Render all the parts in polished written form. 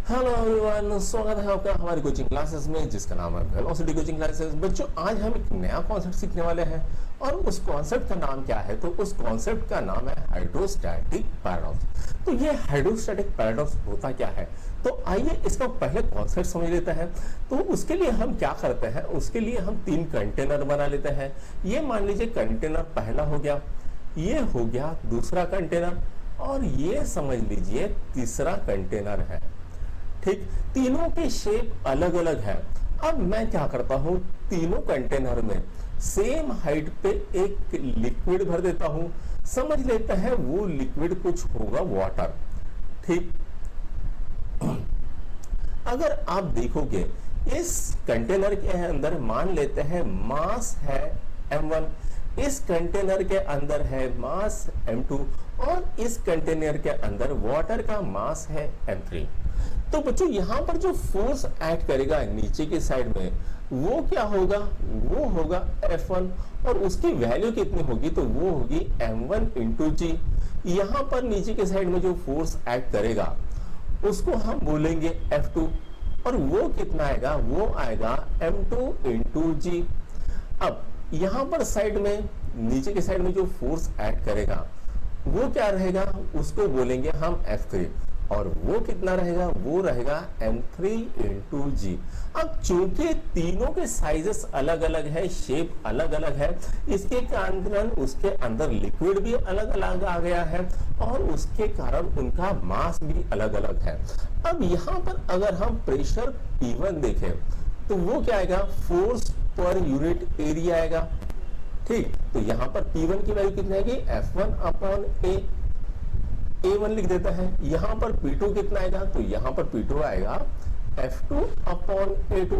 Hello everyone, स्वागत है आपका हमारी कोचिंग क्लासेस में जिसका नाम है वेलोसिटी कोचिंग क्लासेस। बच्चों, आज हम एक नया कॉन्सेप्ट सीखने वाले हैं और उस कॉन्सेप्ट का नाम क्या है? तो उस कॉन्सेप्ट का नाम है हाइड्रोस्टैटिक पैराडॉक्स। तो ये हाइड्रोस्टैटिक पैराडॉक्स होता क्या है? तो आइए इसका पहले कॉन्सेप्ट समझ लेते हैं। तो उसके लिए हम क्या करते हैं, उसके लिए हम 3 कंटेनर बना लेते हैं। ये मान लीजिए कंटेनर पहला हो गया, ये हो गया दूसरा कंटेनर और ये समझ लीजिए तीसरा कंटेनर है। ठीक, तीनों के शेप अलग अलग है। अब मैं क्या करता हूं, तीनों कंटेनर में सेम हाइट पे एक लिक्विड भर देता हूं। समझ लेते हैं वो लिक्विड कुछ होगा वाटर। ठीक, अगर आप देखोगे इस कंटेनर के अंदर मान लेते हैं मास है m1, इस कंटेनर के अंदर है मास m2 और इस कंटेनर के अंदर वाटर का मास है m3। तो बच्चों यहां पर जो फोर्स एक्ट करेगा नीचे की साइड में वो क्या होगा? वो होगा F1 और उसकी वैल्यू कितनी होगी? तो वो होगी m1 इंटू जी। यहां पर नीचे की साइड में जो फोर्स एक्ट करेगा उसको हम बोलेंगे F2 और वो कितना आएगा? वो आएगा m2 इंटू जी। अब यहां पर साइड में नीचे की साइड में जो फोर्स एक्ट करेगा वो क्या रहेगा? उसको बोलेंगे हम F3 और वो कितना रहेगा? वो रहेगा m3 इंटू जी। अब चूंकि तीनों के साइजेस अलग अलग है, शेप अलग अलग है, इसके कारण उसके अंदर लिक्विड भी अलग अलग आ गया है और उसके कारण उनका मास भी अलग अलग है। अब यहां पर अगर हम प्रेशर P1 देखें तो वो क्या आएगा? फोर्स पर यूनिट एरिया आएगा। ठीक, तो यहां पर P1 की वैल्यू कितनी आएगी? F1 अपॉन A1 लिख देता है। यहां पर P2 कितना आएगा? तो यहां पर P2 आएगा F2 अपॉन A2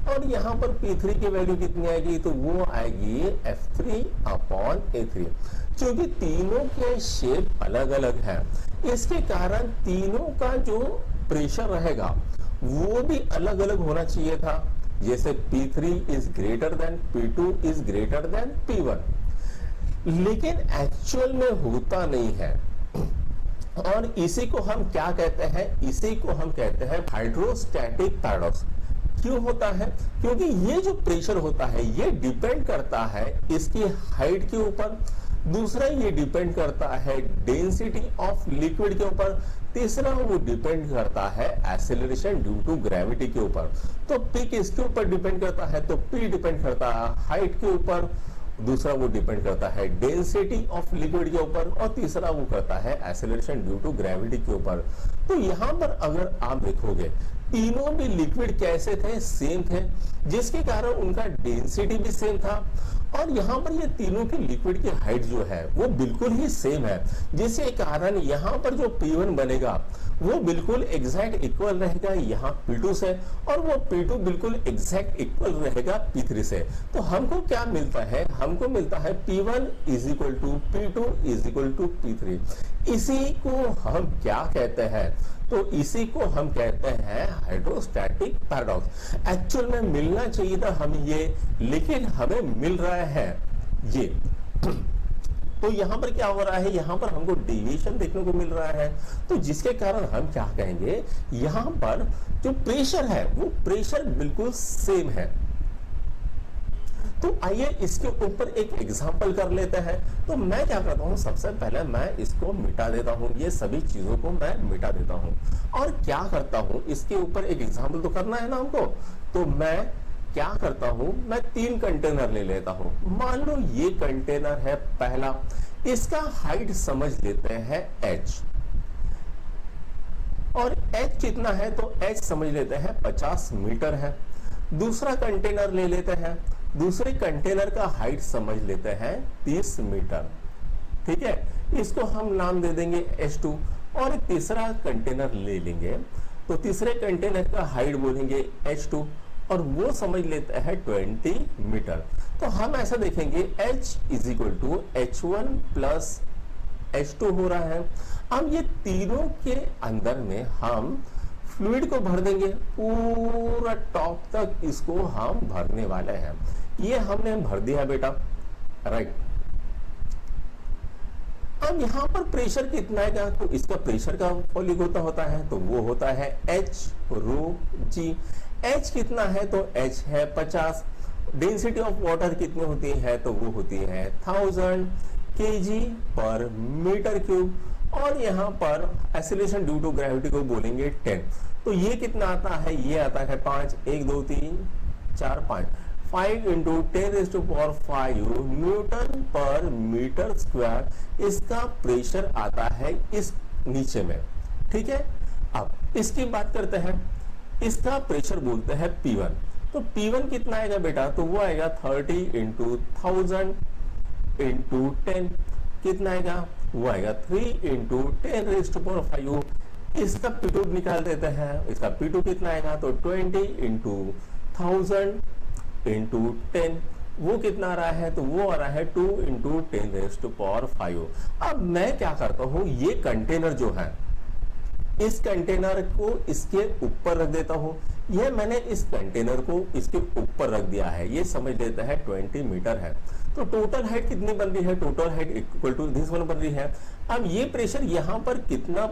और यहां पर P3 की वैल्यू कितनी आएगी? तो वो आएगी F3 अपॉन A3। क्योंकि तीनों के शेप अलग अलग है, इसके कारण तीनों का जो प्रेशर रहेगा वो भी अलग अलग होना चाहिए था। जैसे P3 is greater than P2 is greater than P1, लेकिन एक्चुअल में होता नहीं है। और इसी को हम क्या कहते हैं? इसी को हम कहते हैं हाइड्रोस्टैटिक पैराडॉक्स। क्यों होता है? क्योंकि ये जो प्रेशर होता है ये डिपेंड करता है इसकी हाइट के ऊपर, दूसरा ये डिपेंड करता है डेंसिटी ऑफ लिक्विड के ऊपर, तीसरा वो डिपेंड करता है एक्सेलरेशन ड्यू टू ग्रेविटी के ऊपर। तो P किसके ऊपर डिपेंड करता है? तो P डिपेंड करता है हाइट के ऊपर, दूसरा वो डिपेंड करता है डेंसिटी ऑफ लिक्विड के ऊपर और तीसरा वो करता है एक्सेलरेशन ड्यू टू ग्रेविटी के ऊपर। तो यहां पर अगर आप देखोगे तीनों भी लिक्विड कैसे थे? सेम थे, जिसके कारण उनका डेंसिटी भी सेम था और यहाँ पर ये तीनों की लिक्विड की हाइट जो है वो बिल्कुल ही सेम है, जिसके कारण यहाँ पर जो P1 बनेगा वो बिल्कुल एग्जैक्ट इक्वल रहेगा यहाँ P2 से और वो P2 बिल्कुल एग्जैक्ट इक्वल रहेगा P3 से। तो हमको क्या मिलता है? हमको मिलता है P1 is equal to P2 is equal to P3। इसी को हम क्या कहते हैं? तो इसी को हम कहते हैं हाइड्रोस्टैटिक पैराडॉक्स। एक्चुअल में मिलना चाहिए था हमें ये, लेकिन हमें मिल रहा है ये। तो यहां पर क्या हो रहा है? यहां पर हमको डेविएशन देखने को मिल रहा है, तो जिसके कारण हम क्या कहेंगे, यहां पर जो प्रेशर है वो प्रेशर बिल्कुल सेम है। तो आइए इसके ऊपर एक एग्जांपल कर लेते हैं। तो मैं क्या करता हूं, सबसे पहले मैं इसको मिटा देता हूं, ये सभी चीजों को मैं मिटा देता हूं और क्या करता हूं, इसके ऊपर एक एग्जांपल तो करना है ना हमको। तो मैं क्या करता हूं, मैं 3 कंटेनर ले लेता हूं। मान लो ये कंटेनर है पहला, इसका हाइट समझ लेते हैं h और h कितना है? तो h समझ लेते हैं 50 मीटर है। दूसरा कंटेनर ले लेते हैं, दूसरे कंटेनर का हाइट समझ लेते हैं 30 मीटर। ठीक है, इसको हम नाम दे देंगे H2 और तीसरा कंटेनर ले लेंगे, तो तीसरे कंटेनर का हाइट बोलेंगे H2 और वो समझ लेते हैं 20 मीटर। तो हम ऐसा देखेंगे H is equal to H1 plus H2 हो रहा है। अब ये तीनों के अंदर में हम फ्लूइड को भर देंगे, पूरा टॉप तक इसको हम भरने वाले हैं। ये हमने भर दिया बेटा, राइट। अब यहाँ पर प्रेशर कितना है, तो इसका प्रेशर का वैल्यू होता है, तो वो होता है H रो जी। H कितना है, तो H है 50। डेंसिटी ऑफ वाटर कितनी होती है, तो वो होती है 1000 kg पर मीटर क्यूब। और यहाँ पर एक्सीलरेशन ड्यू टू ग्रेविटी को बोलेंगे 10। तो ये कितना आता है, ये आता है 5, 1 2 3 4 5, 5 इंटू 10⁵ न्यूटन पर मीटर स्क्वायर इसका प्रेशर आता है इस नीचे में। ठीक है, अब इसकी बात करते हैं। इसका प्रेशर बोलते हैं P1। तो P1 कितना आएगा बेटा, तो वो आएगा 30 इंटू 1000 इंटू 10। कितना आएगा, वो आएगा 3 इंटू 10⁵। इसका P2 निकाल देते हैं। इसका P2 कितना आएगा, तो 20 इंटू 1000 इंटू 10। वो कितना आ रहा है, तो वो आ रहा है 2 इंटू 10⁵। अब मैं क्या करता हूं, ये कंटेनर जो है इस कंटेनर को इसके ऊपर रख देता हूं। ये मैंने इस कंटेनर को इसके ऊपर रख दिया है। ये समझ लेता है 20 मीटर है। तो टोटल हाइट कितनी बन रही है, total height equal to this one बन रही है। अब ये प्रेशर यहाँ पर कितना,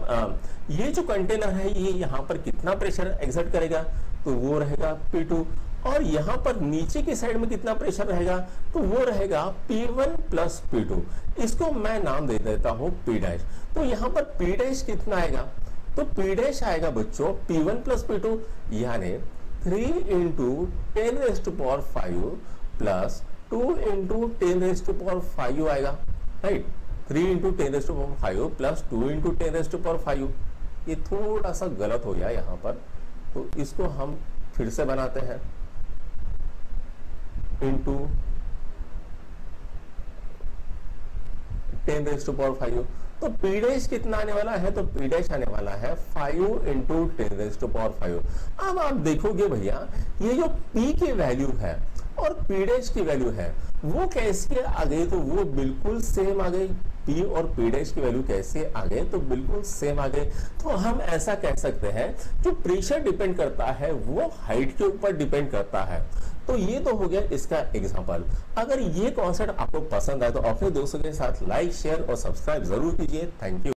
ये जो कंटेनर है ये यहाँ पर कितना प्रेशर एक्सर्ट करेगा, तो वो रहेगा P2। और यहाँ पर नीचे की साइड में कितना प्रेशर रहेगा, तो वो रहेगा P1 प्लस P2। इसको मैं नाम दे देता हूँ P डैश। तो यहाँ पर P डैश कितना आएगा, तो P डैश आएगा बच्चों P1 प्लस P2 यानी 3 इंटू 10⁵ प्लस 2 इंटू 10⁵ आएगा, राइट। 3 into 10⁵ plus 2 into 10⁵। ये थोड़ा सा गलत हो गया यहाँ पर, तो इसको हम फिर से बनाते हैं। इंटू 10⁵। तो P डैश कितना आने वाला है, तो P डैश आने वाला है 5 इंटू 10⁵। अब आप देखोगे भैया, ये जो P की वैल्यू है और P डैश की वैल्यू है वो कैसे आ गई, तो वो बिल्कुल सेम आ गई। P और P डैश की वैल्यू कैसे आ गए, तो बिल्कुल सेम आ गए। तो हम ऐसा कह सकते हैं जो प्रेशर डिपेंड करता है वो हाइट के ऊपर डिपेंड करता है। तो ये तो हो गया इसका एग्जांपल। अगर ये कॉन्सेप्ट आपको पसंद आए तो अपने दोस्तों के साथ लाइक, शेयर और सब्सक्राइब जरूर कीजिए। Thank you.